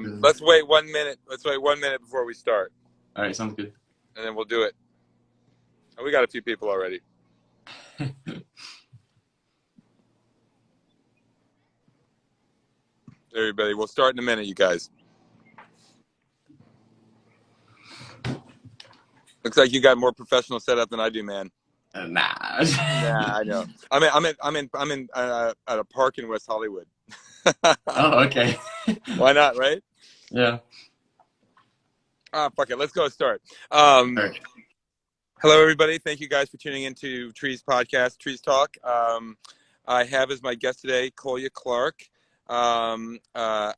Mm. Let's wait 1 minute. Let's wait 1 minute before we start, All right, sounds good. and then we'll do it. And we got a few people already. Everybody, we'll start in a minute, you guys. Looks like you got more professional setup than I do, man. Nah. Nah, I know. I'm in at a park in West Hollywood. Oh, okay. Why not, right? Yeah. Ah, fuck it. Let's go start. All right. Hello, everybody. Thank you guys for tuning into Trees Podcast, Trees Talk. I have as my guest today Kolya Clark, a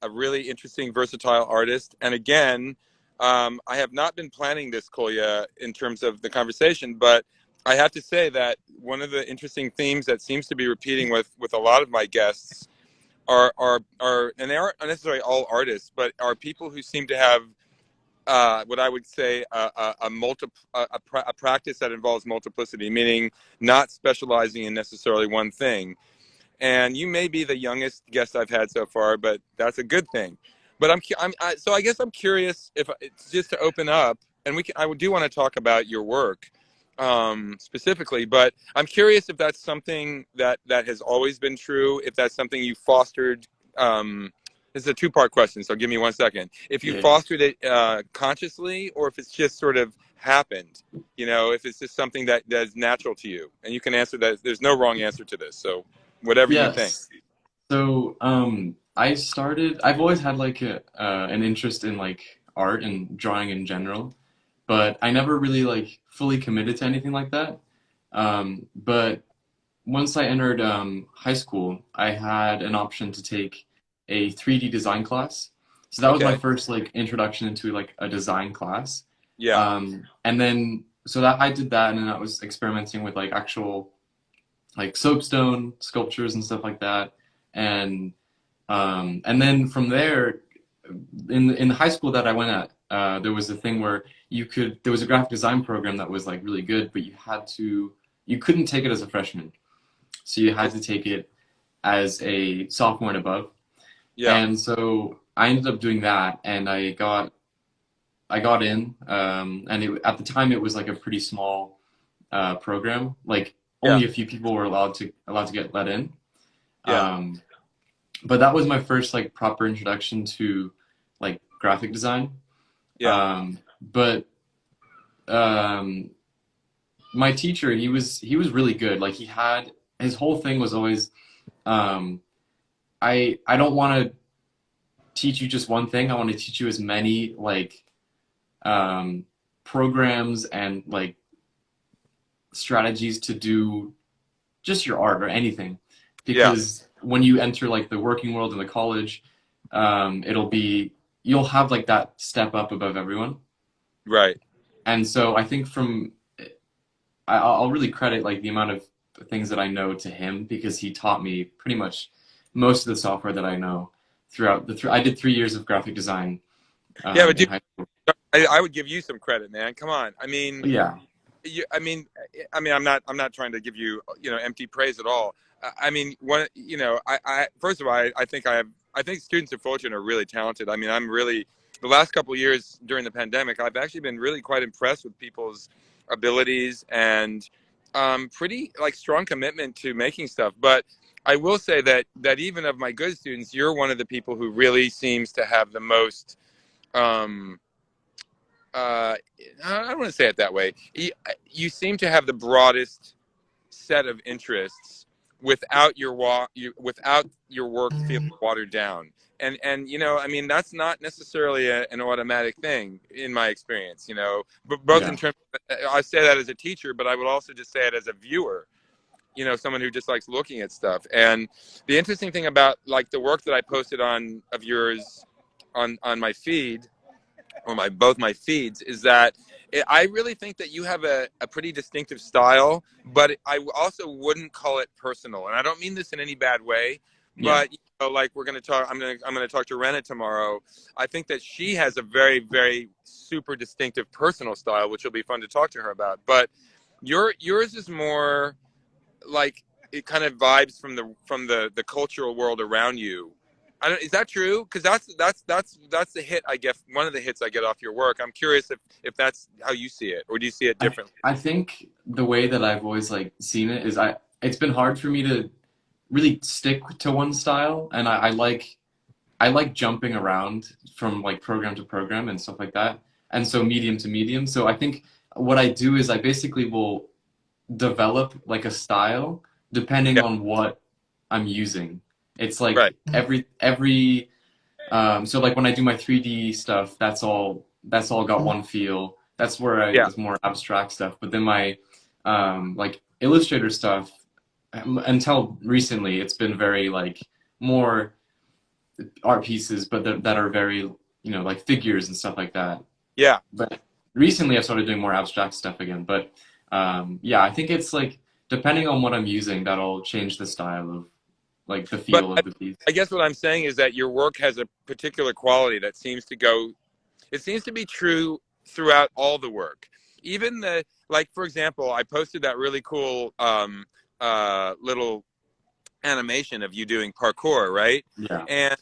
really interesting, versatile artist. And again, I have not been planning this, Kolya, in terms of the conversation, but I have to say that one of the interesting themes that seems to be repeating with a lot of my guests are and they aren't necessarily all artists, but are people who seem to have what I would say a practice that involves multiplicity, meaning not specializing in necessarily one thing. And you may be the youngest guest I've had so far, but that's a good thing. But so I guess I'm curious if it's just to open up, and I do want to talk about your work specifically, but I'm curious if that's something that has always been true, if that's something you fostered. This is a two-part question, so give me 1 second. If you Yeah. fostered it consciously, or if it's just sort of happened, if it's just something that's natural to you, and you can answer that. There's no wrong answer to this, so whatever you think. Yes. So, I've always had like an interest in like art and drawing in general, but I never really like fully committed to anything like that. But once I entered high school, I had an option to take a 3D design class. So that was my Okay. first like introduction into like a design class. Yeah. And then so that I did that, and then I was experimenting with like actual like soapstone sculptures and stuff like that. And then from there, in the high school that I went at, there was a thing where there was a graphic design program that was like really good, but you couldn't take it as a freshman. So you had to take it as a sophomore and above. Yeah. And so I ended up doing that, and I got in, and at the time it was like a pretty small program. Like Yeah. only a few people were allowed to get let in. Yeah. But that was my first like proper introduction to like graphic design. Yeah. But my teacher, he was really good. Like his whole thing was always, I don't want to teach you just one thing. I want to teach you as many like programs and like strategies to do just your art or anything, Yeah. because when you enter like the working world in the college, you'll have like that step up above everyone. Right. And so I think I'll really credit like the amount of things that I know to him, because he taught me pretty much most of the software that I know throughout I did 3 years of graphic design Yeah, but in high school. I would give you some credit, man. Come on. Yeah. I mean, I'm not trying to give you, empty praise at all. First of all, I think students at Fulton are really talented. I mean, the last couple of years during the pandemic, I've actually been really quite impressed with people's abilities and pretty like strong commitment to making stuff. But I will say that even of my good students, you're one of the people who really seems to have the most, I don't want to say it that way. You seem to have the broadest set of interests without without your work feeling watered down. And that's not necessarily an automatic thing in my experience. But both Yeah. in terms, I say that as a teacher, but I would also just say it as a viewer. Someone who just likes looking at stuff. And the interesting thing about like the work that I posted of yours on my feed, or both my feeds, is that I really think that you have a pretty distinctive style, but I also wouldn't call it personal. And I don't mean this in any bad way, Yeah. but like we're going to talk, I'm going to talk to Rena tomorrow. I think that she has a very, very super distinctive personal style, which will be fun to talk to her about. But yours is more like it kind of vibes from the cultural world around you, Is that true? Because that's the hit I get. One of the hits I get off your work. I'm curious if that's how you see it, or do you see it differently? I think the way that I've always like seen it is it's been hard for me to really stick to one style, and I like jumping around from like program to program and stuff like that, and so medium to medium. So I think what I do is I basically will develop like a style depending Yeah. on what I'm using. It's Right. like every so like when I do my 3D stuff, that's all got one feel. That's where Yeah. it's more abstract stuff. But then my like Illustrator stuff, until recently, it's been very like more art pieces, but that are very like figures and stuff like that. Yeah. But recently, I've started doing more abstract stuff again. But yeah, I think it's like depending on what I'm using, that'll change the style of like the But feel of the piece. I guess what I'm saying is that your work has a particular quality that seems to go. It seems to be true throughout all the work. Even the like, for example, I posted that really cool little animation of you doing parkour, right? Yeah, And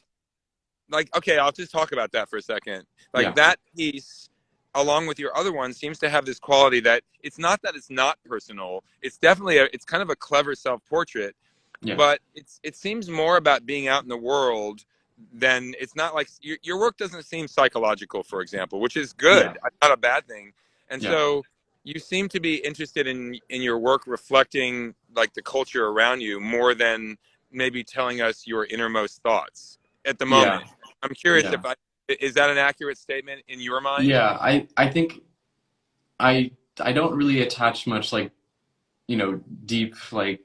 like, okay, I'll just talk about that for a second. Like yeah, that piece, along with your other one, seems to have this quality that it's not that it's not personal. It's definitely it's kind of a clever self-portrait, yeah, but it seems more about being out in the world than it's not like your work doesn't seem psychological, for example, which is yeah, good, not a bad thing. And yeah. so you seem to be interested in your work reflecting like the culture around you more than maybe telling us your innermost thoughts at the Yeah, moment. I'm curious yeah, if I is that an accurate statement in your mind? yeah. I think I don't really attach much like deep like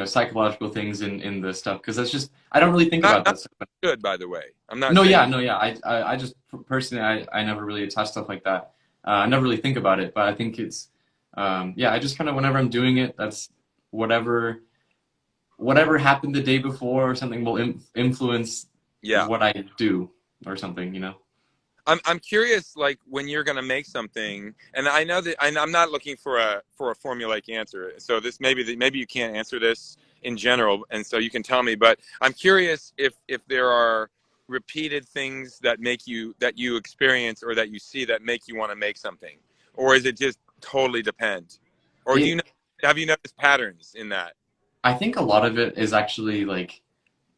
psychological things in the stuff because that's just I don't really think Not about that stuff. good, by the way. I'm not No, saying yeah, you. no, yeah. I just personally I never really attach stuff like that. I never really think about it, but I think it's yeah. I just kind of whenever I'm doing it, that's whatever whatever happened the day before or something will influence Yeah. what I do or something. You know. I'm curious, like when you're going to make something, and I know that I'm not looking for a formulaic answer. So this maybe you can't answer this in general, and so you can tell me. But I'm curious if there are repeated things that you experience or that you see that make you want to make something, or is it just totally depend, or do you It know, have you noticed patterns in that? I think a lot of it is actually like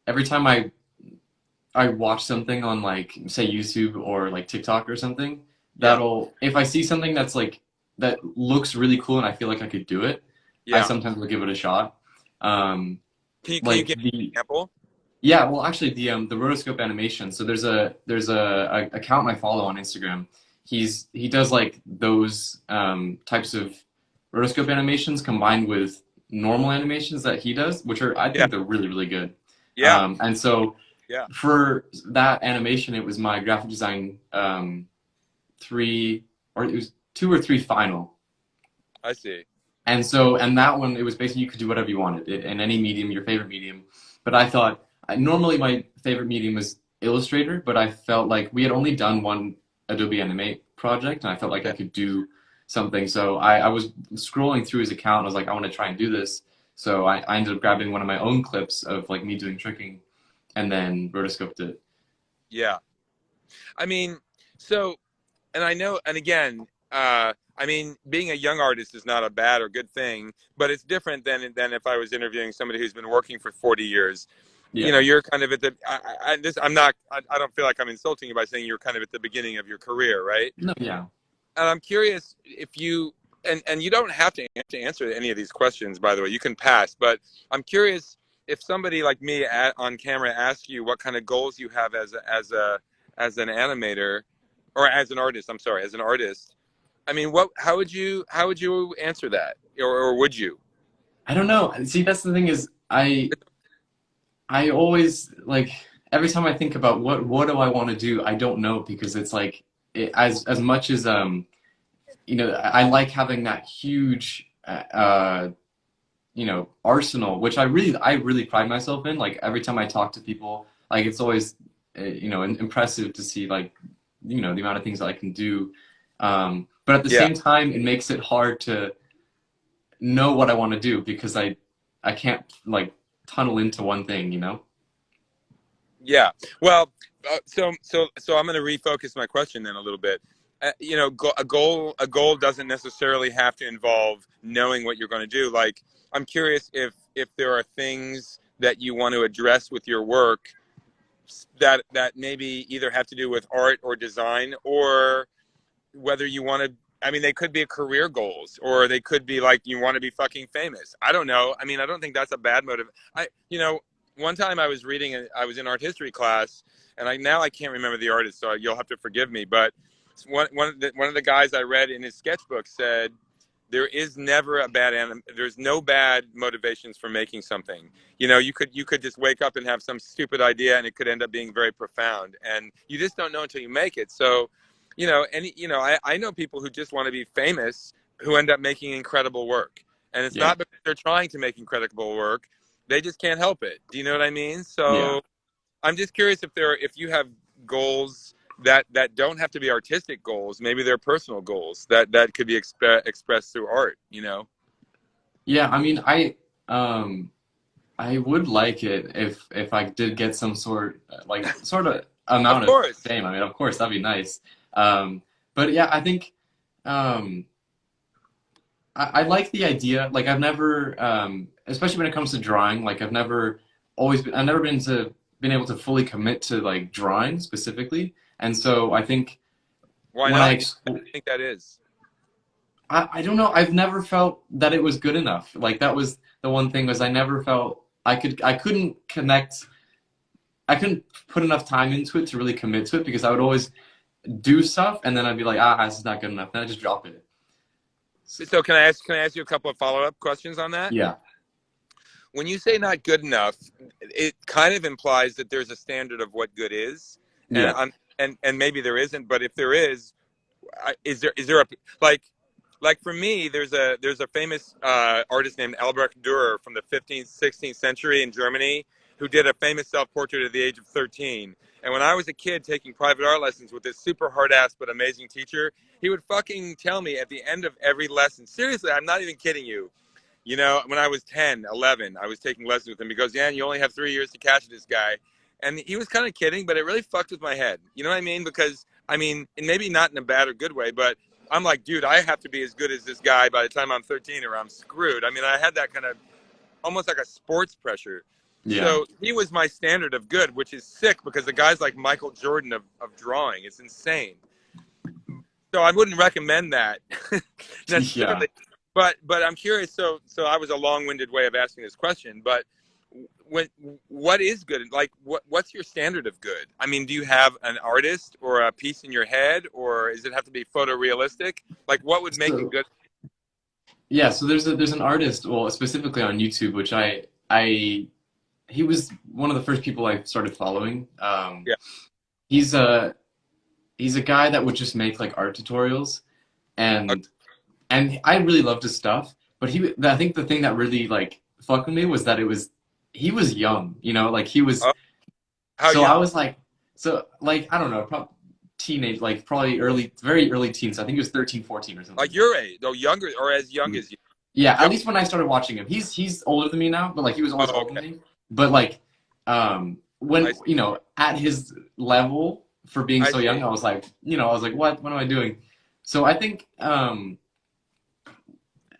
every time I watch something on like say YouTube or like TikTok or something, Yeah, that'll if I see something that's like that looks really cool and I feel like I could do it, I yeah. sometimes will give it a shot. Um, Can you like give me an the example? yeah, well actually the rotoscope animation. So there's a account I follow on Instagram. He does like those types of rotoscope animations combined with normal animations that he does, which are I Yeah, think they're really really good. yeah, And so yeah. for that animation, it was my graphic design three or it was two or three final. I see. And so and that one it was basically you could do whatever you wanted in any medium, your favorite medium. But I thought normally my favorite medium was Illustrator, but I felt like we had only done one Adobe Animate project, and I felt like I Yeah, could do something. So I was scrolling through his account. I was like, I want to try and do this. So I ended up grabbing one of my own clips of like me doing tricking, and then rotoscoped it. yeah. I mean, so, and I know, and again, I mean, being a young artist is not a bad or good thing, but it's different than if I was interviewing somebody who's been working for 40 years. You Yeah. know, you're kind of at the. I'm not. I don't feel like I'm insulting you by saying you're kind of at the beginning of your career, right? No, yeah. And I'm curious if you, and you don't have to answer any of these questions, by the way. You can pass, but I'm curious if somebody like me on camera asks you what kind of goals you have as an animator or as an artist. I'm sorry, as an artist. I mean, what? How would you answer that, or would you? I don't know. See, that's the thing is I always like every time I think about what do I want to do, I don't know because it's like as much as I like having that huge arsenal, which I really pride myself in. Like every time I talk to people, like it's always impressive to see like the amount of things that I can do. But at the Yeah, same time, it makes it hard to know what I want to do because I can't like tunnel into one thing. Yeah. Well, so I'm going to refocus my question then a little bit. You know, a goal doesn't necessarily have to involve knowing what you're going to do. Like, I'm curious if there are things that you want to address with your work that maybe either have to do with art or design, or whether you want to. I mean, they could be career goals, or they could be like you want to be fucking famous. I don't know. I mean, I don't think that's a bad motive. One time I was reading, I was in art history class, and now I can't remember the artist, so you'll have to forgive me. But one of the guys I read in his sketchbook said, there is never a there's no bad motivations for making something. You know, you could just wake up and have some stupid idea, and it could end up being very profound, and you just don't know until you make it. So, I know people who just want to be famous, who end up making incredible work, and it's Yeah. not because they're trying to make incredible work. They just can't help it. Do you know what I mean? Yeah. So I'm just curious if you have goals that don't have to be artistic goals. Maybe they're personal goals that could be expressed through art. You know? Yeah, I mean, I would like it if I did get some sort of Of amount of course. fame. I mean, of course, that'd be nice. Um, but yeah, I think um, I like the idea. Like I've never, especially when it comes to drawing, like I've never been able to fully commit to like drawing specifically. And so I think Why when not? I think that is. I don't know, I've never felt that it was good enough. Like that was the one thing was I never felt I couldn't connect. I couldn't put enough time into it to really commit to it because I would always do stuff and then I'd be like, this is not good enough. Then I just drop it. So, So can I ask you a couple of follow-up questions on that? yeah, When you say not good enough, it kind of implies that there's a standard of what good is, and yeah. and maybe there isn't. But if there is, is there a like for me, there's a famous artist named Albrecht Dürer from the 15th, 16th century in Germany who did a famous self-portrait at the age of 13. And when I was a kid taking private art lessons with this super hard-ass but amazing teacher, he would fucking tell me at the end of every lesson, seriously, I'm not even kidding you. You know, when I was 10, 11, I was taking lessons with him. He goes, "Dan, you only have 3 years to catch this guy." And he was kind of kidding, but it really fucked with my head. You know what I mean? Because, I mean, and maybe not in a bad or good way, but I'm like, dude, I have to be as good as this guy by the time I'm 13 or I'm screwed. I mean, I had that kind of almost like a sports pressure. Yeah. So he was my standard of good, which is sick because the guy's like Michael Jordan of drawing. It's insane. So I wouldn't recommend that Yeah. necessarily. But I'm curious. So I was a long-winded way of asking this question. But when what is good? Like what's your standard of good? I mean, do you have an artist or a piece in your head, or does it have to be photorealistic? Like what would make it So good? yeah, so there's an artist, well, specifically on YouTube, which I he was one of the first people I started following. Yeah. He's a he's a guy that would just make like art tutorials, Okay. and I really loved his stuff. But I think the thing that really like fucked with me was that he was young, like he was. Oh, how So I young? was like, so like I don't know, probably teenage, like probably very early teens. I think he was 13, 14 or Like something. your age, or younger, or as young as you? Yeah, at Young. least when I started watching him, he's older than me now, but like he was always Oh, older than okay. me. But like, I when see. at his level for being I so young, see. I was like, what am I doing? So I think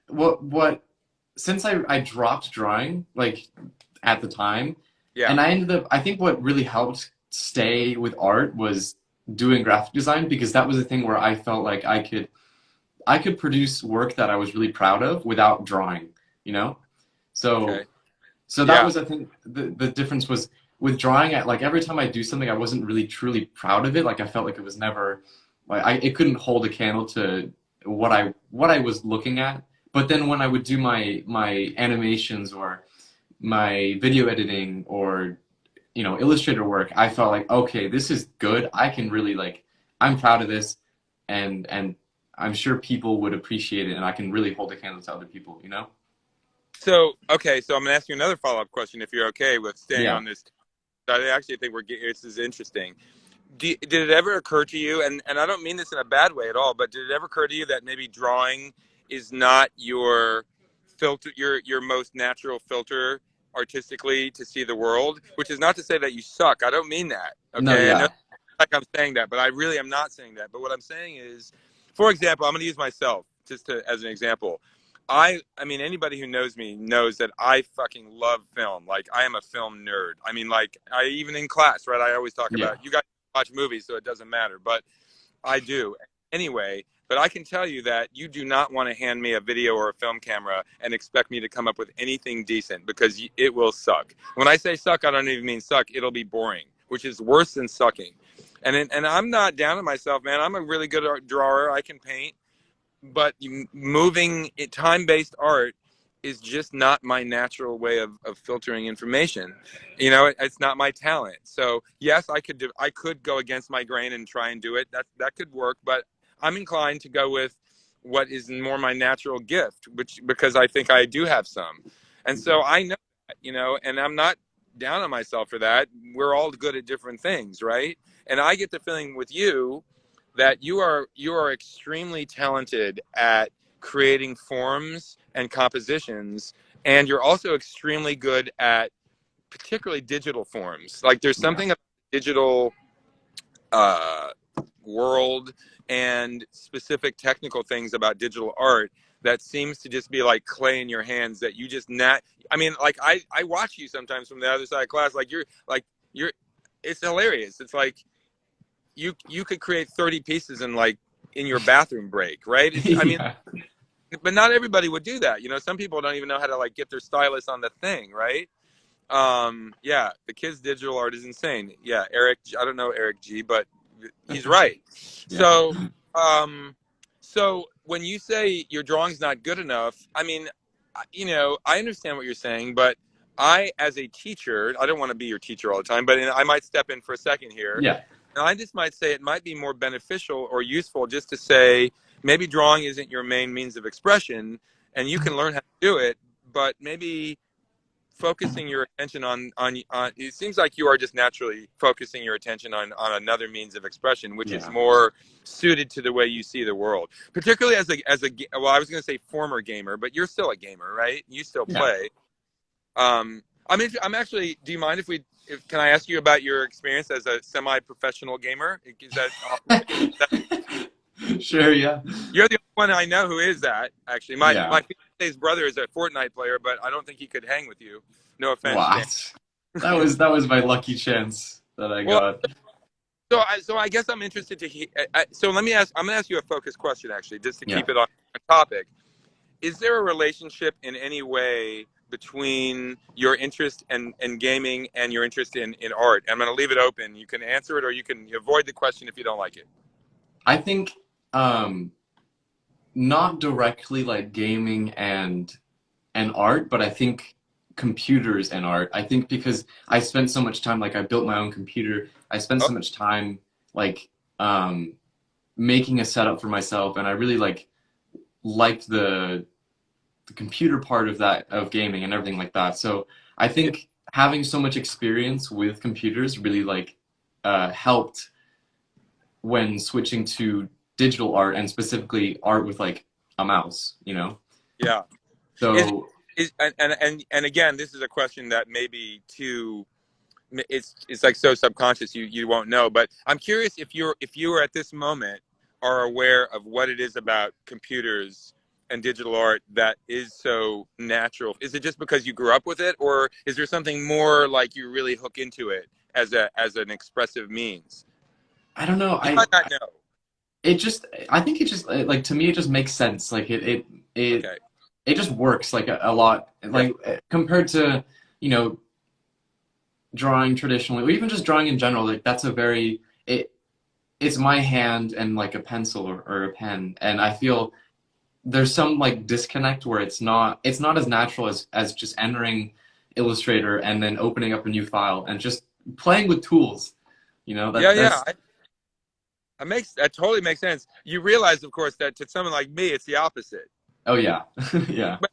what since I dropped drawing like at the time, Yeah. and I ended up I think what really helped stay with art was doing graphic design because that was a thing where I felt like I could produce work that I was really proud of without drawing, you know? So Okay. so that Yeah. was I think the difference was with drawing at like every time I do something I wasn't really truly proud of it. Like I felt like it was never like it couldn't hold a candle to what I was looking at. But then when I would do my animations or my video editing or Illustrator work, I felt like okay, this is good. I can really like I'm proud of this and I'm sure people would appreciate it and I can really hold a candle to other people, you know? So okay. So I'm gonna ask you another follow-up question, if you're okay with staying Yeah. on this. I actually think this is interesting. Did it ever occur to you, and I don't mean this in a bad way at all, but did it ever occur to you that maybe drawing is not your filter, your most natural filter, artistically to see the world, which is not to say that you suck. I don't mean that. No, Okay. I know yeah. like I'm saying that, but I really am not saying that. But what I'm saying is, for example, I'm going to use myself as an example. I mean, anybody who knows me knows that I fucking love film. Like, I am a film nerd. I mean, like, I even in class, right? I always talk Yeah. about, you guys watch movies, so it doesn't matter. But I do anyway. But I can tell you that you do not want to hand me a video or a film camera and expect me to come up with anything decent, because it will suck. When I say suck, I don't even mean suck. It'll be boring, which is worse than sucking. And I'm not down on myself, man. I'm a really good drawer. I can paint, but moving time-based art is just not my natural way of filtering information. It's not my talent. So yes, I could go against my grain and try and do it. That could work, but I'm inclined to go with what is more my natural gift, which, because I think I do have some. And so I know that, and I'm not down on myself for that. We're all good at different things, right? And I get the feeling with you that you are extremely talented at creating forms and compositions, and you're also extremely good at particularly digital forms. Like, there's Yeah. something about digital uh, world and specific technical things about digital art that seems to just be like clay in your hands, that you just not. I mean, like, I watch you sometimes from the other side of class. You're it's hilarious. It's like you could create 30 pieces in your bathroom break, right? I mean, Yeah. but not everybody would do that. Some people don't even know how to like get their stylus on the thing, right? Yeah, the kid's digital art is insane. Yeah, Eric, I don't know Eric G, but he's right. Yeah. So, so when you say your drawing's not good enough, I mean, I understand what you're saying, but as a teacher, I don't want to be your teacher all the time, but I might step in for a second here. Yeah. And I just might say it might be more beneficial or useful just to say, maybe drawing isn't your main means of expression, and you can learn how to do it, but maybe focusing your attention on it seems like you are just naturally focusing your attention on another means of expression, which is Yeah. more suited to the way you see the world, particularly as a well, I was going to say former gamer, but you're still a gamer, right? You still Yeah. play. I mean, I'm actually, do you mind can I ask you about your experience as a semi-professional gamer? Is that Sure, yeah. You're the only one I know who is that, actually. Yeah. My fiance's brother is a Fortnite player, but I don't think he could hang with you. No offense, Stan. What? That was my lucky chance that I Well, got. so I guess I'm interested to hear. So let me ask. I'm going to ask you a focused question, actually, just to Yeah. keep it on topic. Is there a relationship in any way between your interest in gaming and your interest in art? I'm going to leave it open. You can answer it, or you can avoid the question if you don't like it. I think um not directly like gaming and art, but I think computers and art. I think because I spent so much time, like I built my own computer. I spent Oh, so much time like um making a setup for myself, and I really liked the computer part of that, of gaming and everything like that. So I yeah, think having so much experience with computers really helped when switching to digital art, and specifically art with like a mouse. yeah. Is So and again, this is a question that maybe too. It's like so subconscious you won't know, but I'm curious if you are at this moment are aware of what it is about computers and digital art that is so natural. Is it just because you grew up with it, or is there something more like you really hook into it as an expressive means? I don't know. You might not know. I think it just like, to me it just makes sense. Like it Okay. it just works like a lot, Yeah. like compared to you know drawing traditionally, or even just drawing in general. Like that's a very it's my hand and like a pencil or a pen, and I feel there's some like disconnect where it's not as natural as just entering Illustrator and then opening up a new file and just playing with tools. Yeah. Yeah. That's That totally makes sense. You realize, of course, that to someone like me, it's the opposite. oh yeah. Yeah. But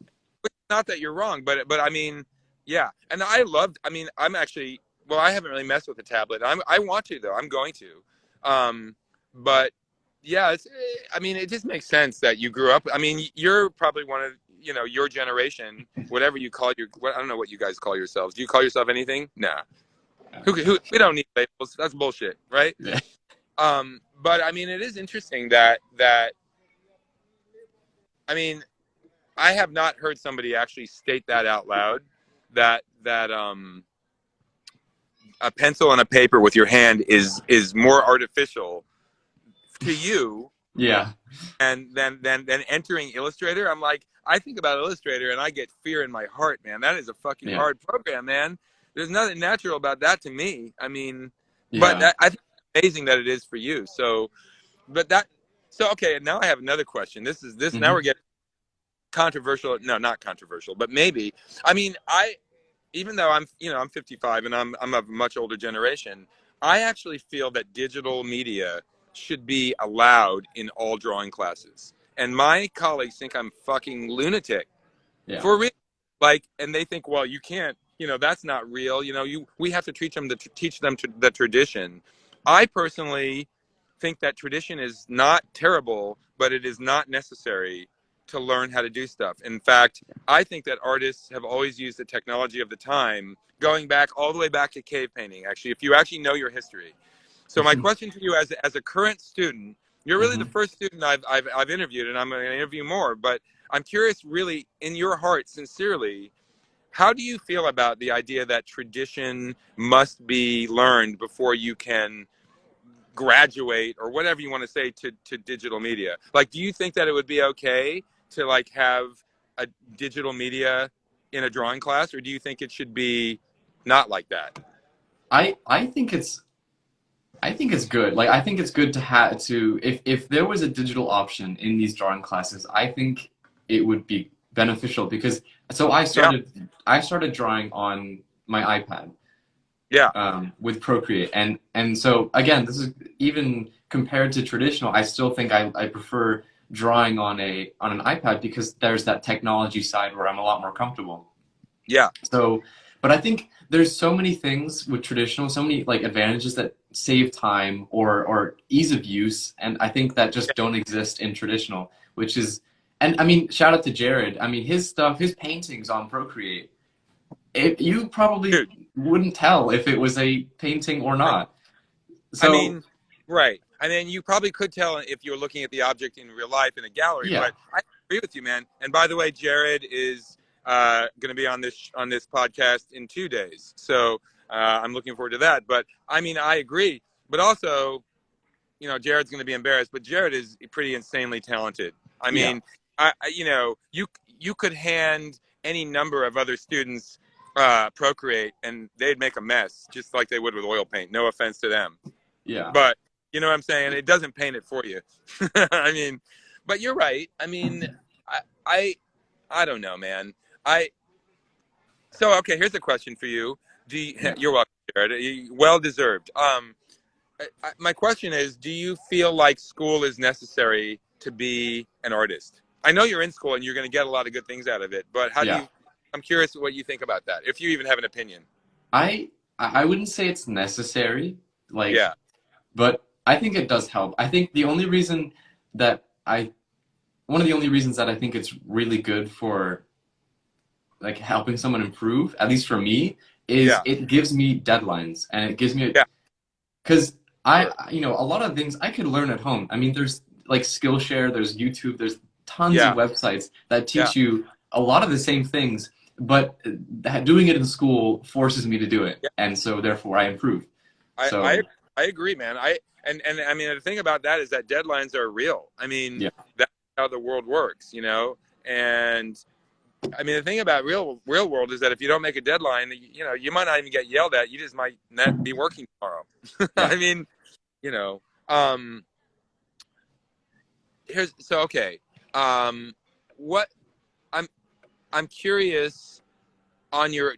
not that you're wrong, but I mean, yeah. And I loved. I mean, I'm actually. Well, I haven't really messed with the tablet. I want to though. I'm going to. But yeah, I mean, it just makes sense that you grew up. I mean, you're probably one of your generation, whatever you call I don't know what you guys call yourselves. Do you call yourself anything? Nah. We don't need labels. That's bullshit, right? Yeah. But I mean, it is interesting that I mean, I have not heard somebody actually state that out loud. That a pencil and a paper with your hand is more artificial to you Yeah. and than entering Illustrator. I'm like, I think about Illustrator and I get fear in my heart, man. That is a fucking Yeah. hard program, man. There's nothing natural about that to me. I mean, but Yeah. I think it's amazing that it is for you. So, but that, so okay. Now I have another question. This. Now we're Hmm. getting controversial. No, not controversial, but maybe. I mean, even though I'm 55 and I'm of a much older generation, I actually feel that digital media should be allowed in all drawing classes. And my colleagues think I'm fucking lunatic Yeah. for real. Like, and they think, well, you can't, that's not real. We have to teach them to the tradition. I personally think that tradition is not terrible, but it is not necessary to learn how to do stuff. In fact, I think that artists have always used the technology of the time, going back all the way back to cave painting, actually, if you actually know your history. So my question to you as a current student, you're really the Hmm. first student I've interviewed, and I'm going to interview more, but I'm curious, really, in your heart, sincerely, how do you feel about the idea that tradition must be learned before you can graduate or whatever you want to say to digital media? Like, do you think that it would be okay to like have a digital media in a drawing class, or do you think it should be not like that? I think it's good. Like I think it's good to have to if there was a digital option in these drawing classes, I think it would be beneficial because so Yeah, I started drawing on my iPad yeah, with Procreate and so again this is even compared to traditional, I still think I prefer drawing on an iPad because there's that technology side where I'm a lot more comfortable. yeah, So, but I think there's so many things with traditional, so many like advantages that save time or ease of use, and I think that just don't exist in traditional, which is, and I mean, shout out to Jared. I mean, his stuff, his paintings on Procreate, you probably dude. wouldn't tell if it was a painting or not. I So, mean, right. I mean, you probably could tell if you were looking at the object in real life in a gallery. yeah, But I agree with you, man. And by the way, Jared is going to be on this podcast in 2 days, so I'm looking forward to that. But I mean, I agree. But also, Jared's going to be embarrassed. But Jared is pretty insanely talented. I yeah, mean, you could hand any number of other students Procreate, and they'd make a mess, just like they would with oil paint. No offense to them. yeah. But you know what I'm saying? It doesn't paint it for you. I mean, but you're right. I mean, I, I, I don't know, man. I so okay. Here's a question for you. Yeah. You're welcome, Jared. Well deserved. My question is: do you feel like school is necessary to be an artist? I know you're in school and you're going to get a lot of good things out of it, but how do Yeah. you? I'm curious what you think about that. If you even have an opinion. I wouldn't say it's necessary, like, Yeah. but I think it does help. I think that I one of the only reasons that I think it's really good for like helping someone improve, at least for me, is Yeah. it gives me deadlines and it gives me Yeah. because Sure. a lot of things I could learn at home. I mean, there's like Skillshare, there's YouTube, there's tons of Yeah. websites that Yeah. teach you a lot of the same things, but doing it in school forces me to do it, Yeah. and so therefore I improve. I, I So I agree, man. And I mean the thing about that is that deadlines are real. I mean yeah, that's how the world works. And I mean the thing about real world is that if you don't make a deadline, you might not even get yelled at. You just might not be working tomorrow. yeah, I mean, you know, um, here's so okay. What I'm I'm curious on your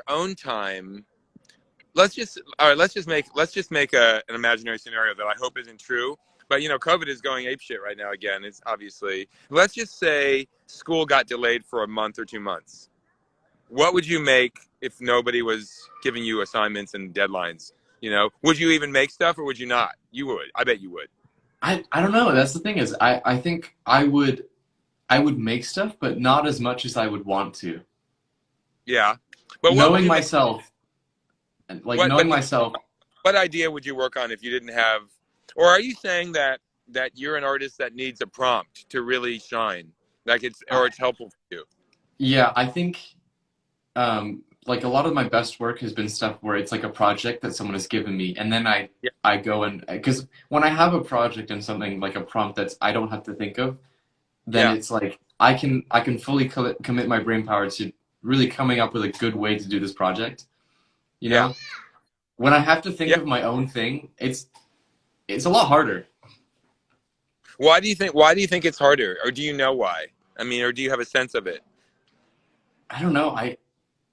own time. Let's just make an imaginary scenario that I hope isn't true. But COVID is going apeshit right now again. It's obviously. Let's just say school got delayed for a month or 2 months. What would you make if nobody was giving you assignments and deadlines? Would you even make stuff or would you not? You would. I bet you would. I don't know. That's the thing is I think I would. I would make stuff, but not as much as I would want to. Yeah. But what would Knowing you make? myself, like What knowing but myself, what idea would you work on if you didn't have, or are you saying that you're an artist that needs a prompt to really shine, like it's uh, or it's helpful for you? yeah, I think like a lot of my best work has been stuff where it's like a project that someone has given me, and then Yeah. I go and because when I have a project and something like a prompt that's I don't have to think of, then Yeah. it's like I can fully commit my brain power to really coming up with a good way to do this project. You Yeah. know, when I have to think Yeah. of my own thing, it's a lot harder. Why do you think it's harder, or do you know why? I mean, or do you have a sense of it? I don't know.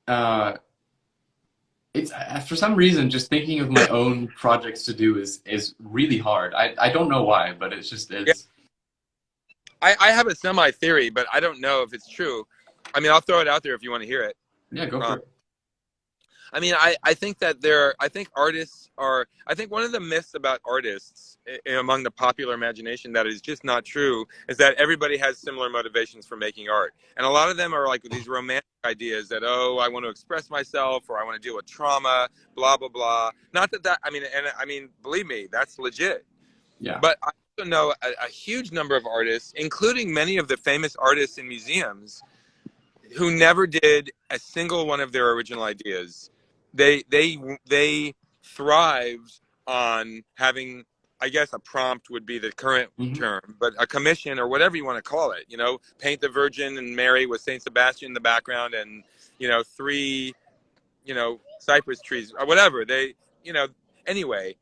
Uh, it's for some reason just thinking of my own projects to do is really hard. I don't know why, but it's just Yeah. it's I have a semi theory, but I don't know if it's true. I mean, I'll throw it out there if you want to hear it. yeah, go Um, for it. I mean, I think that I think artists are, I think one of the myths about artists among the popular imagination that is just not true is that everybody has similar motivations for making art. And a lot of them are like these romantic ideas that, oh, I want to express myself or I want to deal with trauma, blah, blah, blah. Not that, I mean, and I mean, believe me, that's legit. Yeah. But I also know a huge number of artists, including many of the famous artists in museums, who never did a single one of their original ideas. They thrived on having, I guess a prompt would be the current Hmm. term, but a commission or whatever you want to call it. You know, paint the Virgin and Mary with Saint Sebastian in the background, and three cypress trees or whatever. You know anyway.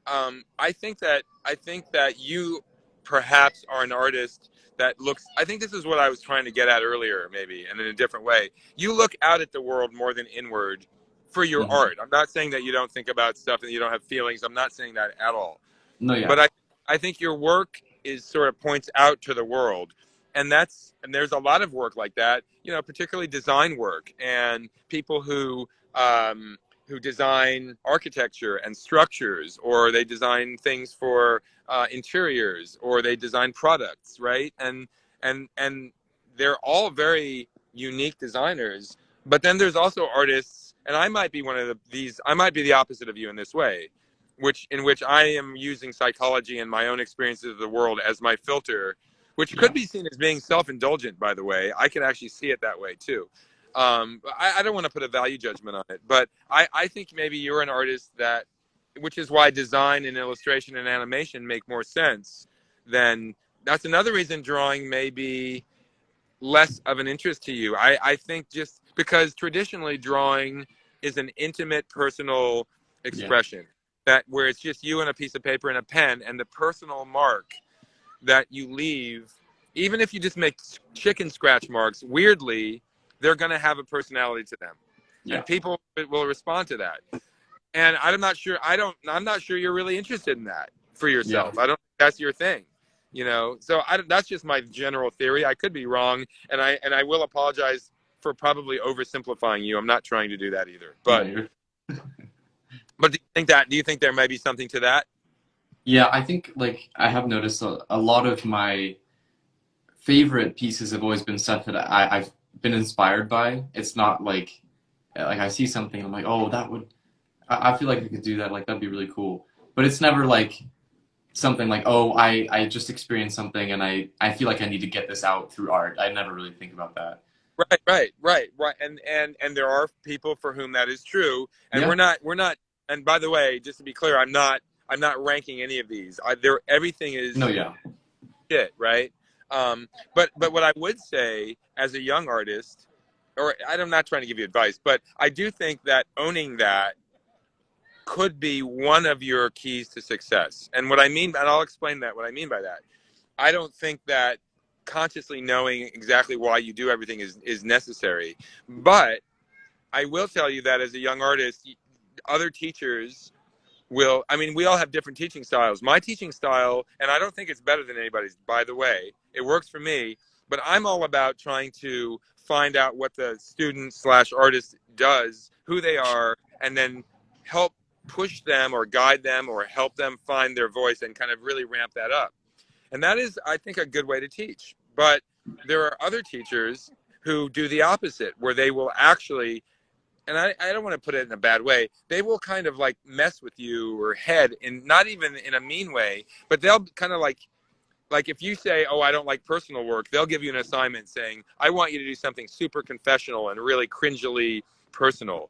I think that you perhaps are an artist that looks. I think this is what I was trying to get at earlier, maybe, and in a different way. You look out at the world more than inward for your Hmm. art. I'm not saying that you don't think about stuff and you don't have feelings. I'm not saying that at all. No, yeah. But I think your work is sort of points out to the world, and there's a lot of work like that. Particularly design work and people who design architecture and structures, or they design things for interiors, or they design products, right? And they're all very unique designers. But then there's also artists, and I might be one of these. I might be the opposite of you in this way, in which I am using psychology and my own experiences of the world as my filter, which Yeah. could be seen as being self-indulgent. By the way, I can actually see it that way too. I don't want to put a value judgment on it, but I think maybe you're an artist which is why design and illustration and animation make more sense than. That's another reason drawing may be less of an interest to you. I think just because traditionally drawing is an intimate, personal Yeah. expression that where it's just you and a piece of paper and a pen, and the personal mark that you leave, even if you just make chicken scratch marks, weirdly, they're going to have a personality to them, Yeah. and people will respond to that. And I'm not sure. I'm not sure you're really interested in that for Yeah. yourself. I don't think that's your thing. So that's just my general theory. I could be wrong, and I will apologize for probably oversimplifying you. I'm not trying to do that either. No, But you're do you think there may be something to that? yeah, I think like I have noticed a lot of my favorite pieces have always been stuff that I've been inspired by. It's not like I see something and I'm like, oh, that would I feel like I could do that. Like that'd be really cool. But it's never like something like, oh, I just experienced something and I feel like I need to get this out through art. I never really think about that. Right. And there are people for whom that is true. And Yeah. we're not. And by the way, just to be clear, I'm not ranking any of these. Everything No, is yeah. shit, right? But what I would say as a young artist, or I'm not trying to give you advice, but I do think that owning that could be one of your keys to success. And I'll explain that. What I mean by that, I don't think that consciously knowing exactly why you do everything is necessary. But I will tell you that as a young artist, other teachers will. I mean, we all have different teaching styles. My teaching style, and I don't think it's better than anybody's, by the way, it works for me, but I'm all about trying to find out what the student slash artist does, who they are, and then help push them or guide them or help them find their voice and kind of really ramp that up. And that is, I think, a good way to teach. But there are other teachers who do the opposite, where they will actually, and I don't want to put it in a bad way, they will kind of like mess with you or head, in not even in a mean way, but they'll kind of like if you say, oh, I don't like personal work, they'll give you an assignment saying, I want you to do something super confessional and really cringily personal.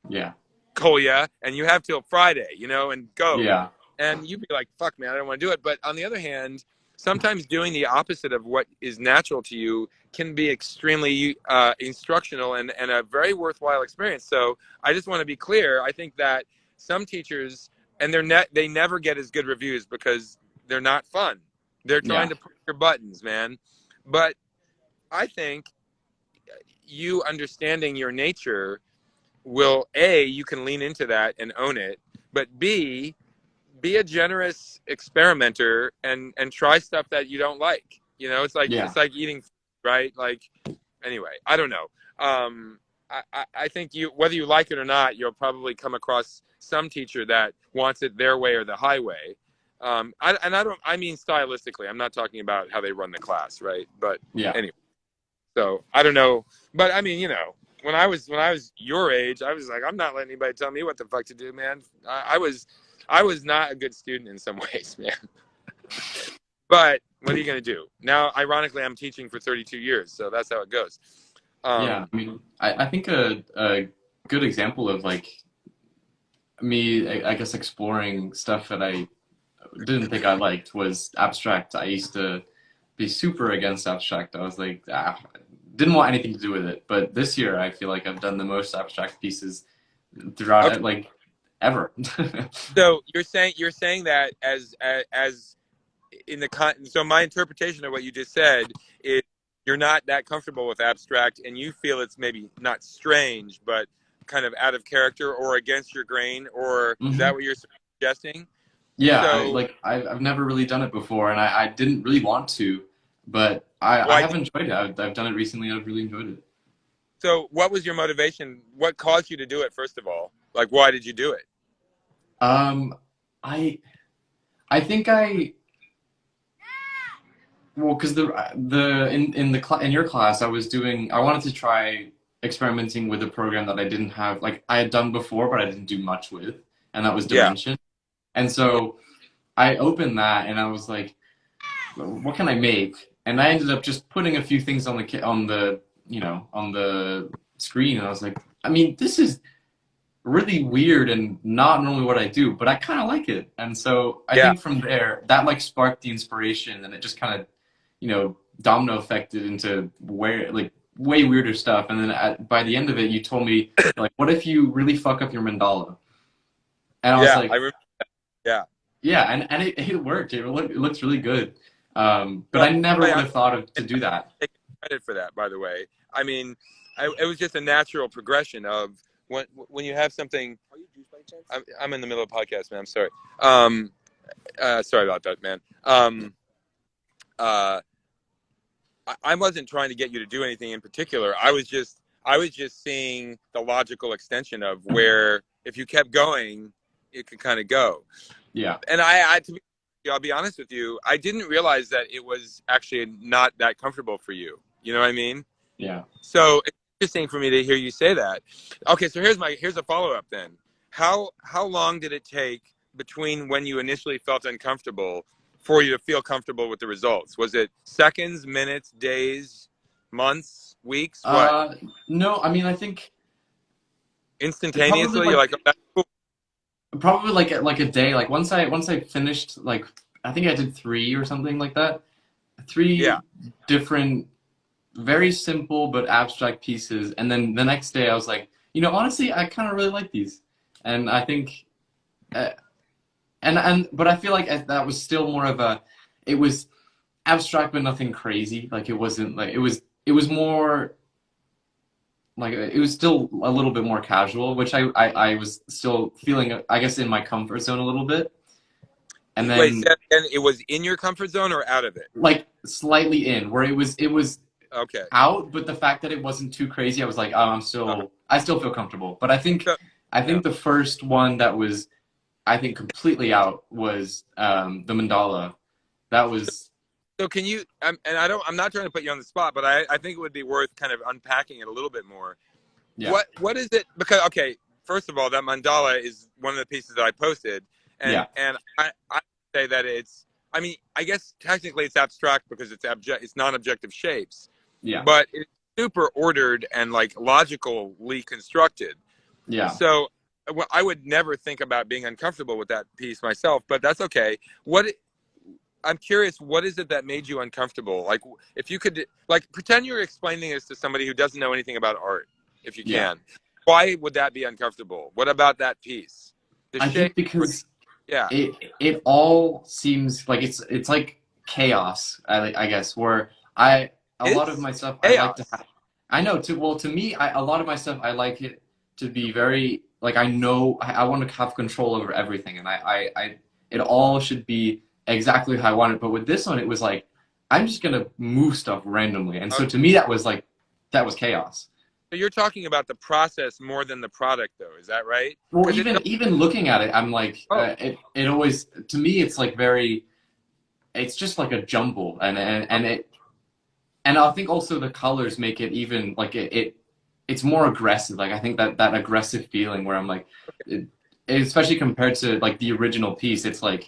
Yeah. Kolya, and you have till Friday, you know, and go. Yeah. And you'd be like, fuck, man, I don't want to do it. But on the other hand, sometimes doing the opposite of what is natural to you can be extremely instructional and a very worthwhile experience. So I just want to be clear. I think that some teachers, and they never get as good reviews because they're not fun. They're trying Yeah. to push your buttons, man. But I think you understanding your nature will, A, you can lean into that and own it, but B, be a generous experimenter and try stuff that you don't like. You know, Yeah. it's like eating, right? Like, anyway, I don't know. I think whether you like it or not, you'll probably come across some teacher that wants it their way or the highway. I mean stylistically. I'm not talking about how they run the class, right? But Yeah. anyway, so I don't know. But I mean, you know, when I was your age, I was like, I'm not letting anybody tell me what the fuck to do, man. I was not a good student in some ways, man. But what are you gonna do? Now, ironically, I'm teaching for 32 years, so that's how it goes. Yeah. I mean, I think a good example of like me, I guess, exploring stuff that I didn't think I liked was abstract. I used to be super against abstract. I was like, didn't want anything to do with it. But this year, I feel like I've done the most abstract pieces throughout, Okay. like, ever. So you're saying that as in the so my interpretation of what you just said is you're not that comfortable with abstract, and you feel it's maybe not strange, but kind of out of character or against your grain, or is that Hmm. what you're suggesting? Yeah, So, I've never really done it before, and I didn't really want to, but I why? have enjoyed it. I've done it recently. I've really enjoyed it. So, what was your motivation? What caused you to do it? First of all, like, why did you do it? Um, I I think well, because the in the cl in your class, I wanted to try experimenting with a program that I didn't have, like I had done before, but I didn't do much with, and that was Yeah, Dimension. And yeah, so I opened that, and I was like, what can I make? And I ended up just putting a few things on the on the screen, and I was like, I mean, this is really weird and not normally what I do, but I kind of like it. And so I yeah, think from there, that like sparked the inspiration, and it just kind of, domino affected into where like way weirder stuff. And then by the end of it, you told me like, what if you really fuck up your mandala? And I was yeah. I like, remember. Yeah. yeah, and it worked. It looks really good. But Well, I never would I'm have thought of to do that. taking credit for that, by the way. I mean, it was just a natural progression of when you have something. Are you juiced by chance? I'm in the middle of a podcast, man. I'm sorry. Um, sorry about that, man. Uh, I wasn't trying to get you to do anything in particular. I was just seeing the logical extension of where if you kept going, it could kind of go. Yeah, And I'll be honest with you, I didn't realize that it was actually not that comfortable for you. You know what I mean? yeah. So it's interesting for me to hear you say that. Okay, so here's a follow up then. How long did it take between when you initially felt uncomfortable for you to feel comfortable with the results? Was it seconds, minutes, days, months, weeks? What? Uh, no, I mean, I think probably Instantaneously? You're like like, oh, that's cool. probably like a day. Like once I finished, like I think I did three or something like that. Yeah, Three different, very simple but abstract pieces, and then the next day I was like, honestly, I kind of really like these, and I think, uh, but I feel like that was still more of it was abstract but nothing crazy. Like it wasn't like it was more like it was still a little bit more casual, which I was still feeling, I guess, in my comfort zone a little bit, and wait, then and it was in your comfort zone or out of it? like slightly in where it was Okay. out, but the fact that it wasn't too crazy, I was like, oh, Uh, I still feel comfortable. But so, I yeah. think the first one that was, I think, completely out was the mandala. That was So can you? And I'm not trying to put you on the spot, but I think it would be worth kind of unpacking it a little bit more. Yeah. What is it? Because okay, first of all, that mandala is one of the pieces that I posted, Yeah. and I say that it's. I mean, I guess technically it's abstract because it's non-objective shapes, Yeah. but it's super ordered and like logically constructed. Yeah. So well, I would never think about being uncomfortable with that piece myself, but that's okay. I'm curious, what is it that made you uncomfortable? Like, if you could, like, pretend you're explaining this to somebody who doesn't know anything about art, if you Yeah. can. Why would that be uncomfortable? What about that piece? The I shape, think because yeah. it all seems like it's like chaos, I guess, where I a lot of It's my stuff I like to chaos. have. I know to me a lot of my stuff I like it to be very like I know I want to have control over everything, and I it all should be exactly how I want it. But with this one, it was like I'm just gonna move stuff randomly, and so Okay. to me that was like that was chaos. So you're talking about the process more than the product, though. Is that right? Well, Because it does. even looking at it, I'm like Oh, it always to me it's like very it's just like a jumble and I think also the colors make it even like it's more aggressive. Like I think that aggressive feeling where I'm like especially compared to like the original piece, it's like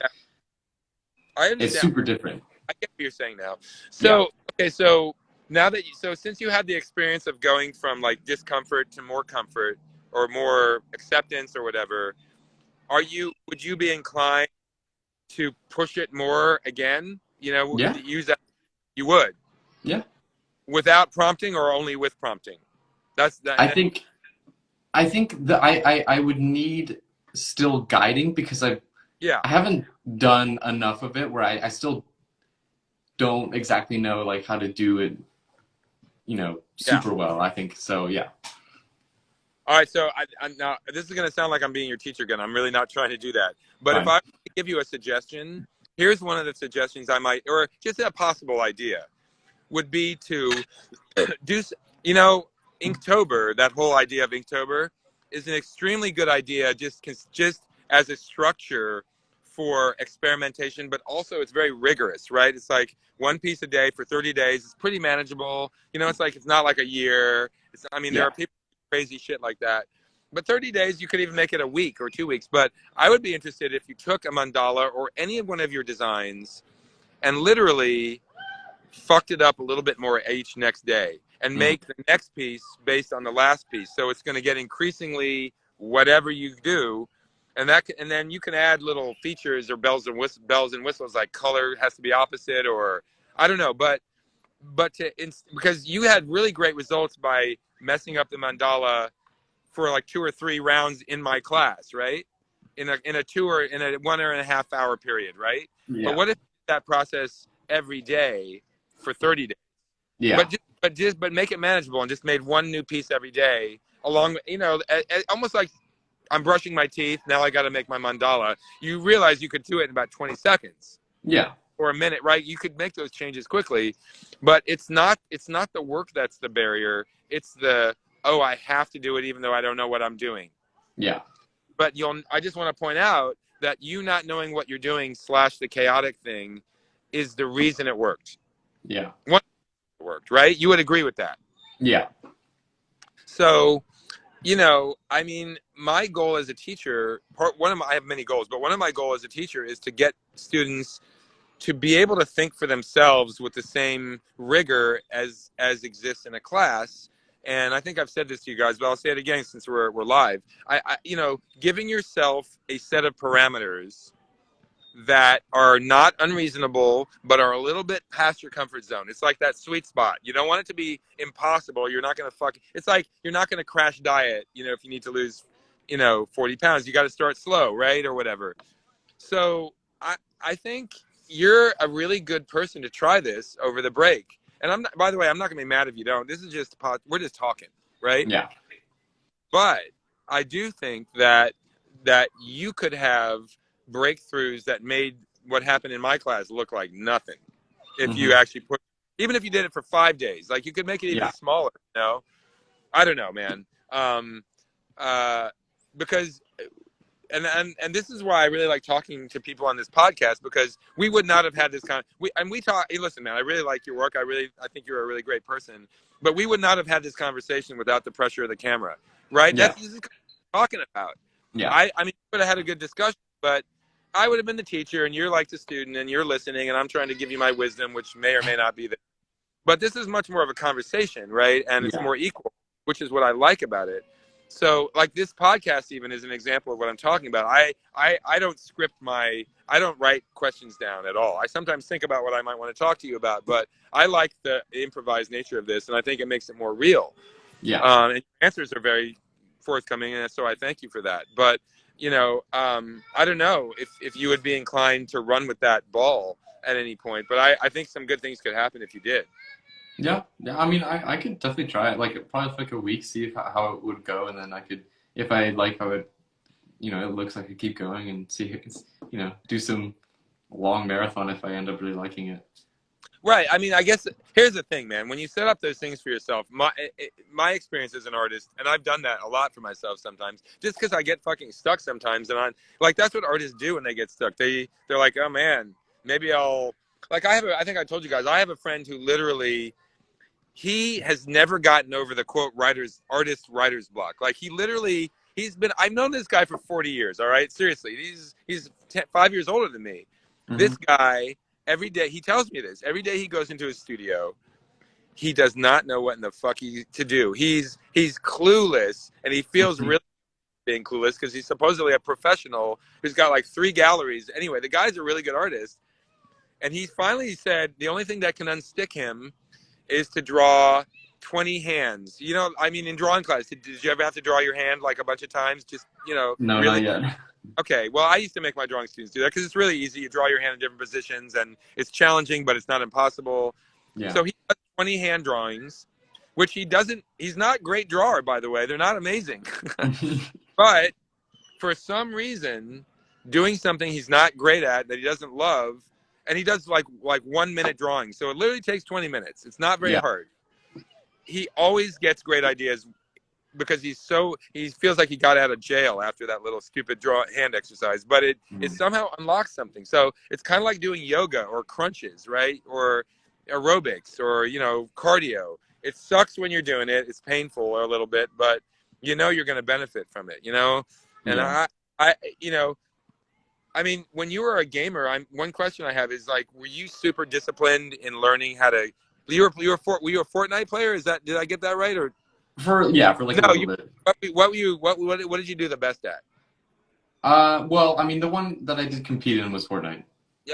I it's understand. super different. I get what you're saying now. Yeah. So, okay, so now that so since you had the experience of going from like discomfort to more comfort or more acceptance or whatever, would you be inclined to push it more again? You know, Yeah. use that you would Yeah. without prompting or only with prompting. That's that, I and then think I think that I would need still guiding because yeah, I haven't done enough of it where I still don't exactly know like how to do it, yeah. super well. I think so. Yeah. All right, so now this is going to sound like I'm being your teacher again. I'm really not trying to do that. But if Fine. I give you a suggestion, here's one of the suggestions I might, or just a possible idea, would be to do, you know, Inktober. That whole idea of Inktober is an extremely good idea, just as a structure for experimentation, but also it's very rigorous, right? It's like one piece a day for 30 days. It's pretty manageable. You know, it's not like a year. I mean, there Yeah. are people crazy shit like that. But 30 days, you could even make it a week or 2 weeks. But I would be interested if you took a mandala or any one of your designs and literally fucked it up a little bit more each next day and Mm. make the next piece based on the last piece. So it's going to get increasingly whatever you do. And then you can add little features or bells and whistles like color has to be opposite or I don't know, because you had really great results by messing up the mandala for like 2 or 3 rounds in my class, right? In a 1.5 hour period, right? But Yeah. what if that process every day for 30 days? Yeah. But make it manageable and just made one new piece every day along, almost like I'm brushing my teeth. Now I got to make my mandala. You realize you could do it in about 20 seconds Yeah. or a minute, right? You could make those changes quickly, but it's not the work that's the barrier. It's the, oh, I have to do it even though I don't know what I'm doing. Yeah. But I just want to point out that you not knowing what you're doing / the chaotic thing is the reason it worked. Yeah. One, it worked, right? You would agree with that. Yeah. So, I mean, my goal as a teacher, I have many goals, but one of my goals as a teacher is to get students to be able to think for themselves with the same rigor as exists in a class. And I think I've said this to you guys, but I'll say it again since we're live. Giving yourself a set of parameters that are not unreasonable, but are a little bit past your comfort zone. It's like that sweet spot. You don't want it to be impossible. You're not going to it's like you're not going to crash diet, if you need to lose, 40 pounds. You got to start slow, right? Or whatever. So I think you're a really good person to try this over the break. And by the way, I'm not going to be mad if you don't. This is just, we're just talking, right? Yeah. But I do think that you could have breakthroughs that made what happened in my class look like nothing if you Hmm. actually even if you did it for 5 days. Like you could make it even Yeah. smaller. I don't know, man. Uh, because And this is why I really like talking to people on this podcast, because we would not have had this we talk. Hey, listen, man, I really like your work. I think you're a really great person, but we would not have had this conversation without the pressure of the camera, right? Yeah. This is what I'm talking about. Yeah. I mean, we would have had a good discussion, but I would have been the teacher, and you're like the student, and you're listening, and I'm trying to give you my wisdom, which may or may not be there. But this is much more of a conversation, right? And it's Yeah. more equal, which is what I like about it. So, like, this podcast even is an example of what I'm talking about. I don't I don't write questions down at all. I sometimes think about what I might want to talk to you about, but I like the improvised nature of this, and I think it makes it more real. Yeah. And your answers are very forthcoming, and so I thank you for that. But, I don't know if you would be inclined to run with that ball at any point, but I think some good things could happen if you did. Yeah, yeah. I mean, I could definitely try it. Like probably for like a week, see if how it would go, and then I could, if I like how it, it looks, I could keep going and see, do some long marathon if I end up really liking it. Right. I mean, I guess here's the thing, man. When you set up those things for yourself, my experience as an artist, and I've done that a lot for myself sometimes, just because I get fucking stuck sometimes, and that's what artists do when they get stuck. They're like, oh man, maybe I'll like I think I told you guys, I have a friend who literally, he has never gotten over the quote writer's block. Like I've known this guy for 40 years. All right, seriously, he's 5 years older than me. This guy, every day he tells me this. Every day he goes into his studio, he does not know what in the fuck to do. He's clueless, and he feels really being clueless because he's supposedly a professional who's got like 3 galleries. Anyway, the guy's a really good artist, and he finally said the only thing that can unstick him is to draw 20 hands. I mean, in drawing class, did you ever have to draw your hand like a bunch of times? Just, No, really? not yet. Okay, well, I used to make my drawing students do that because it's really easy. You draw your hand in different positions, and it's challenging, but it's not impossible. Yeah. So he does 20 hand drawings, which he's not a great drawer, by the way. They're not amazing. But for some reason, doing something he's not great at, that he doesn't love, and he does like 1 minute drawings. So it literally takes 20 minutes. It's not very hard. He always gets great ideas because he feels like he got out of jail after that little stupid hand exercise, but it somehow unlocks something. So it's kind of like doing yoga or crunches, right? Or aerobics or, cardio. It sucks when you're doing it. It's painful a little bit, but you're going to benefit from it, And I mean, when you were a gamer, one question I have is like, were you super disciplined in learning how to? Were you a Fortnite player? Did I get that right? Or for like a little bit. What did you do the best at? Well, I mean, the one that I did compete in was Fortnite.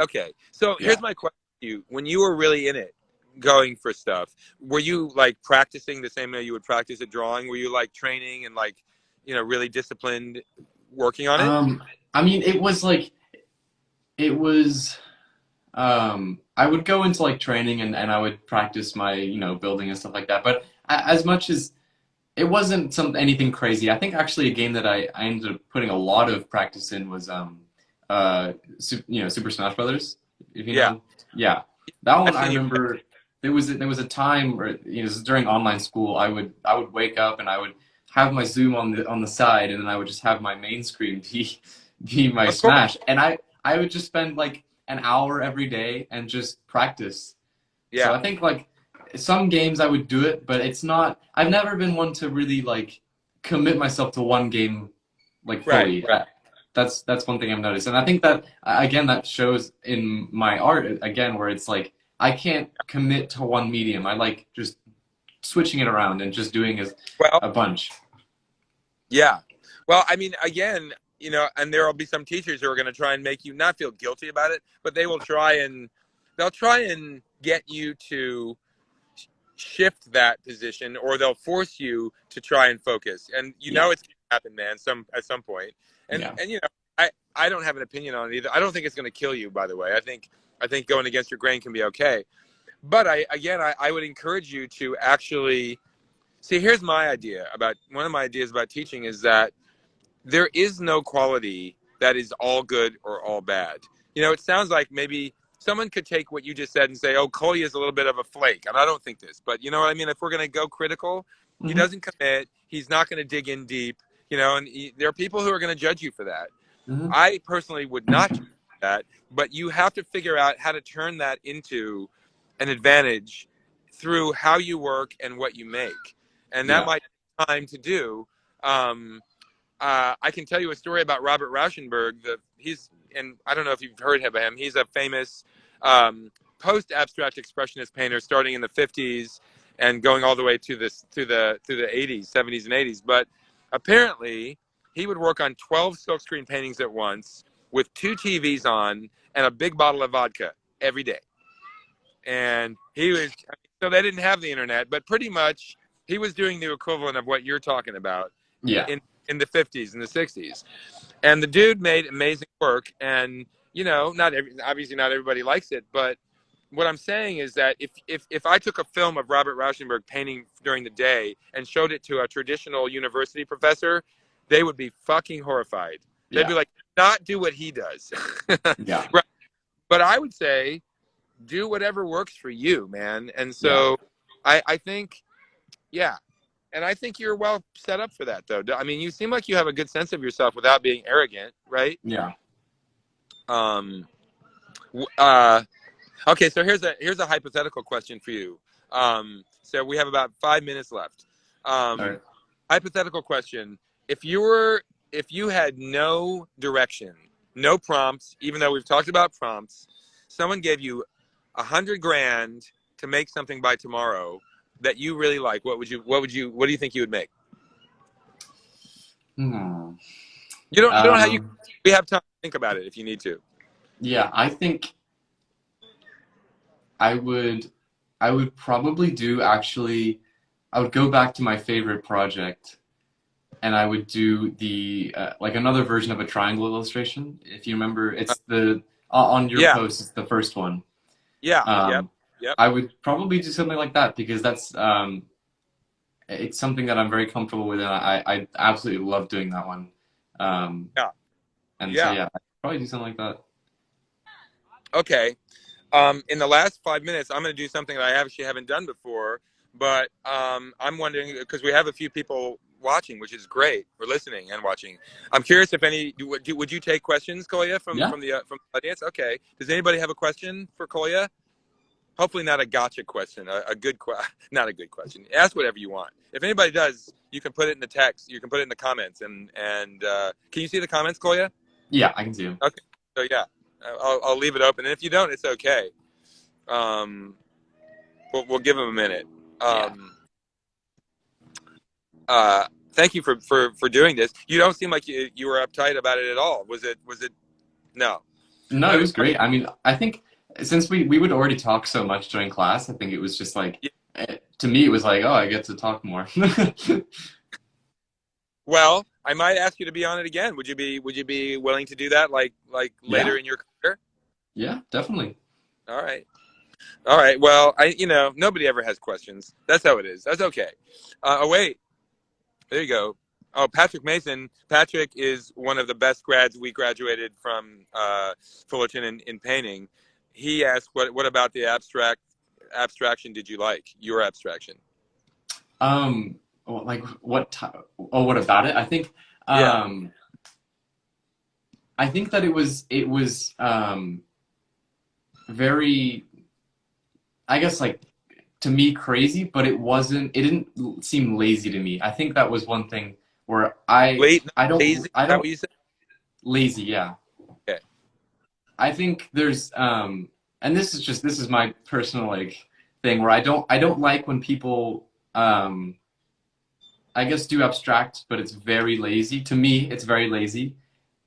Okay, so here's my question to you: when you were really in it, going for stuff, were you like practicing the same way you would practice at drawing? Were you like training and like, really disciplined, working on it? I mean, it was I would go into like training and I would practice my, building and stuff like that. But as much as it wasn't anything crazy, I think actually a game that I ended up putting a lot of practice in was, Super Smash Brothers. If you know. Yeah. That one I remember there was a time where, during online school, I would wake up and I would have my Zoom on the side, and then I would just have my main screen be my Smash, and I would just spend like an hour every day and just practice. Yeah. So I think like some games I would do it, but it's not. I've never been one to really like commit myself to one game like fully. Right. That's one thing I've noticed, and I think that again that shows in my art again, where it's like I can't commit to one medium. I like just switching it around and just doing a bunch. Yeah. Well, I mean, again, and there will be some teachers who are going to try and make you not feel guilty about it, but they'll try and get you to shift that position, or they'll force you to try and focus. And it's going to happen, man, at some point. And I don't have an opinion on it either. I don't think it's going to kill you, by the way. I think going against your grain can be okay. But I would encourage you to actually see. Here's one of my ideas about teaching is that there is no quality that is all good or all bad. It sounds like maybe someone could take what you just said and say, oh, Kolya is a little bit of a flake. And I don't think this, but you know what I mean? If we're going to go critical, he doesn't commit. He's not going to dig in deep, and there are people who are going to judge you for that. Mhm. I personally would not do that, but you have to figure out how to turn that into an advantage through how you work and what you make. And that Yeah. might take time to do. Um, I can tell you a story about Robert Rauschenberg. And I don't know if you've heard of him. He's a famous post-abstract expressionist painter, starting in the 50s and going all the way to the 80s, 70s, and 80s. But apparently, he would work on 12 silkscreen paintings at once with 2 TVs on and a big bottle of vodka every day. And he was so they didn't have the internet, but pretty much he was doing the equivalent of what you're talking about Yeah. in the 50s and the 60s. And the dude made amazing work. And obviously not everybody likes it, but what I'm saying is that if I took a film of Robert Rauschenberg painting during the day and showed it to a traditional university professor, they would be fucking horrified. They'd be Yeah. like, not do what he does. Yeah. Right. But I would say, do whatever works for you, man. And Yeah. so I think, yeah. And I think you're well set up for that, though. I mean, you seem like you have a good sense of yourself without being arrogant, right? Yeah. Um, uh, okay, so here's a hypothetical question for you. So we have about 5 minutes left. All Um, right. hypothetical question: if you had no direction, no prompts, even though we've talked about prompts, someone gave you 100 grand to make something by tomorrow that you really like, what do you think you would make? Hmm. You don't have you Um, we have time to think about it if you need to. yeah, I think I would I would probably do actually I would go back to my favorite project and I would do the like another version of a triangle illustration. If you remember, Uh, it's the on your yeah, post, it's the first one. yeah, yep, Um, yep, I would probably do something like that because that's it's something that I'm very comfortable with, and I absolutely love doing that one. Um, yeah, and so yeah. yeah, I'd probably do something like that. Okay. In the last 5 minutes, I'm going to do something that I actually haven't done before, but I'm wondering because we have a few people watching, which is great, or listening and watching. I'm curious if would you take questions, Kolya, Yeah. from the audience? Okay. Does anybody have a question for Kolya? Hopefully not a gotcha question, a good not a good question. Ask whatever you want. If anybody does, you can put it in the text. You can put it in the comments, and can you see the comments, Kolya? Yeah, I can see him. Okay. So yeah, I'll leave it open, and if you don't, it's okay. Um, we'll give them a minute. Yeah. Um, thank you for doing this. You don't seem like you were uptight about it at all. Was it? No. No, it I, was I, great. I mean, I think since we would already talk so much during class, I think it was just like yeah, to me it was like, oh, I get to talk more. well, I might ask you to be on it again. Would you be willing to do that, like Yeah. later in your career? Yeah, definitely. All right. All right. Well, nobody ever has questions. That's how it is. That's okay. Oh wait, there you go. Oh, Patrick Mason. Patrick is one of the best grads. We graduated from Fullerton in painting. He asked, "What about the abstraction? Did you like your abstraction?" Well, like what ti oh, what about it? Yeah, Um, I think that it was very, I guess like to me crazy, but it didn't seem lazy to me. I think that was one thing where late, not I lazy. don't Is I that don't what you said? lazy, yeah. Okay. I think there's and this is my personal like thing where I don't like when people I guess do abstract, but it's very lazy. To me, it's very lazy.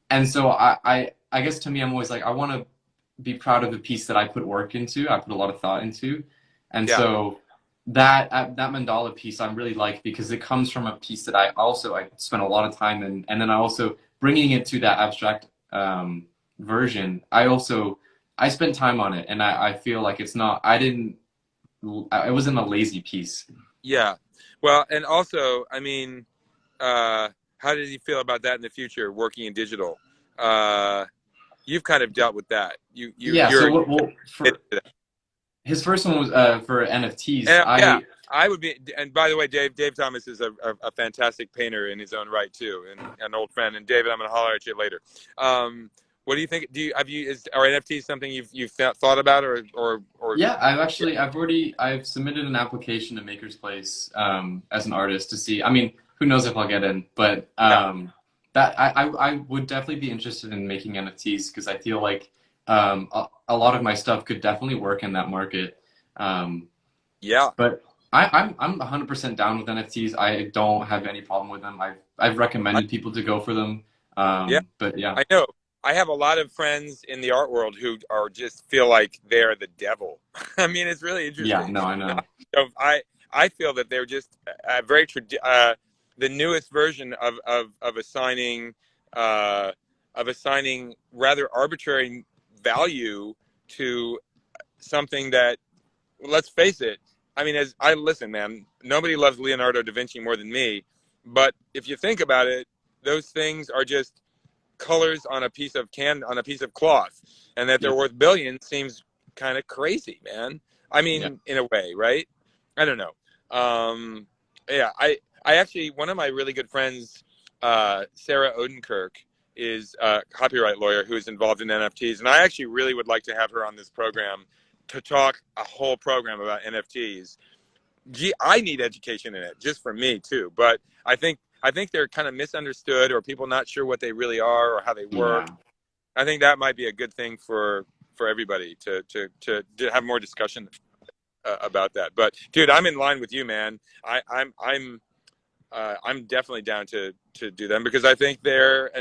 And so I guess to me I'm always like I want to be proud of the piece that I put work into. I put a lot of thought into. And Yeah, so that mandala piece I really like because it comes from a piece that I spent a lot of time in, and then I also bringing it to that abstract version. I spent time on it, and I feel like it's not. I didn't. It wasn't a lazy piece. yeah. Well, and also, uh, how did you feel about that in the future, working in digital? Uh, you've kind of dealt with that. Yeah. You're So what? Well, for his first one was for NFTs. yeah. I would be, and by the way, Dave Thomas is a fantastic painter in his own right too, and an old friend. And David, I'm going to holler at you later. What do you think? Are NFTs something you've thought about, or Yeah, yeah, I've submitted an application to Maker's Place as an artist to see. I mean, who knows if I'll get in, but yeah, that I would definitely be interested in making NFTs because I feel like a lot of my stuff could definitely work in that market. Um, yeah, but I'm 100% down with NFTs. I don't have any problem with them. I've I, recommended people to go for them. yeah. But yeah, I know. I have a lot of friends in the art world who are just feel like they're the devil. I mean, it's really yeah, interesting. no, I know. So I feel that they're just the newest version of assigning uh, rather arbitrary value to something that, let's face it. I mean, as I listen, man, nobody loves Leonardo da Vinci more than me. But if you think about it, those things are just colors on a piece of cloth, and that Yeah, they're worth billions seems kind of crazy, man. I yeah, mean, in a way, right? I don't know. Yeah, I actually, one of my really good friends, Sarah Odenkirk, is a copyright lawyer who is involved in NFTs, and I actually really would like to have her on this program to talk a whole program about NFTs. Gee, I need education in it just for me too, but I think they're kind of misunderstood, or people not sure what they really are or how they yeah. work. I think that might be a good thing for everybody to have more discussion about that. But dude, I'm in line with you, man. I'm definitely down to do them because I think they're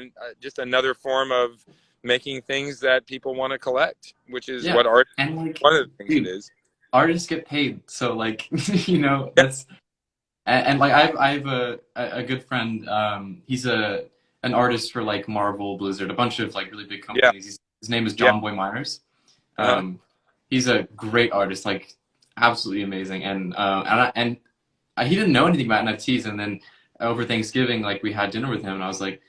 just another form of making things that people want to collect, which is Yeah. what art. And like, One of the things it dude, is. artists get paid. So like, Yeah, that's and like I've a good friend, he's an artist for like Marvel, Blizzard, a bunch of like really big yeah, companies. His name is yeah. John Boy Myers. Uh-huh. Um, he's a great artist, like absolutely amazing. And he didn't know anything about NFTs, and then over Thanksgiving, like we had dinner with him, and I was like,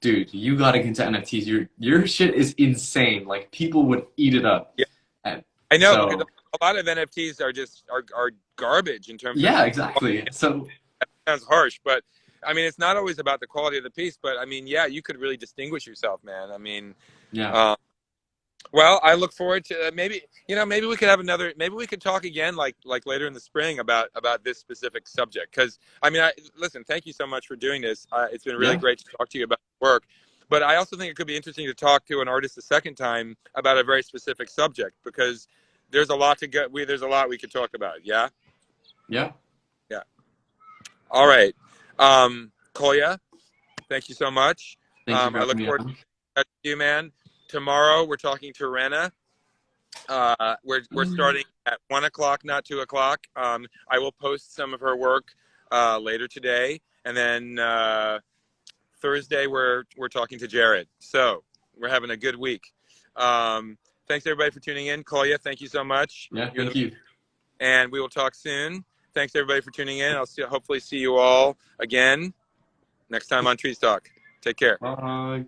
dude, you gotta get into NFTs. Your shit is insane. Like people would eat it up. Yeah, And I know because so a lot of NFTs are just are garbage in terms of yeah, exactly. So sounds harsh, but I mean, it's not always about the quality of the piece, but I mean, yeah, you could really distinguish yourself, man. I mean, yeah, uh, well, I look forward to maybe we could have maybe we could talk again, like later in the spring about this specific subject. Because I mean, listen, thank you so much for doing this. It's been really yeah, great to talk to you about work, but I also think it could be interesting to talk to an artist a second time about a very specific subject because there's a lot to get. There's a lot we could talk about. Yeah, yeah. yeah. All right, Kolya, thank you so much. Thank you for I having look me forward to on. catching you, man. Tomorrow we're talking to Rena. We're starting at 1 o'clock, not 2 o'clock. I will post some of her work later today, and then Thursday we're talking to Jared. So we're having a good week. Thanks everybody for tuning in. Kolya, thank you so much. Yeah, thank you. And we will talk soon. Thanks everybody for tuning in. Hopefully see you all again next time on Trees Talk. Take care. Bye.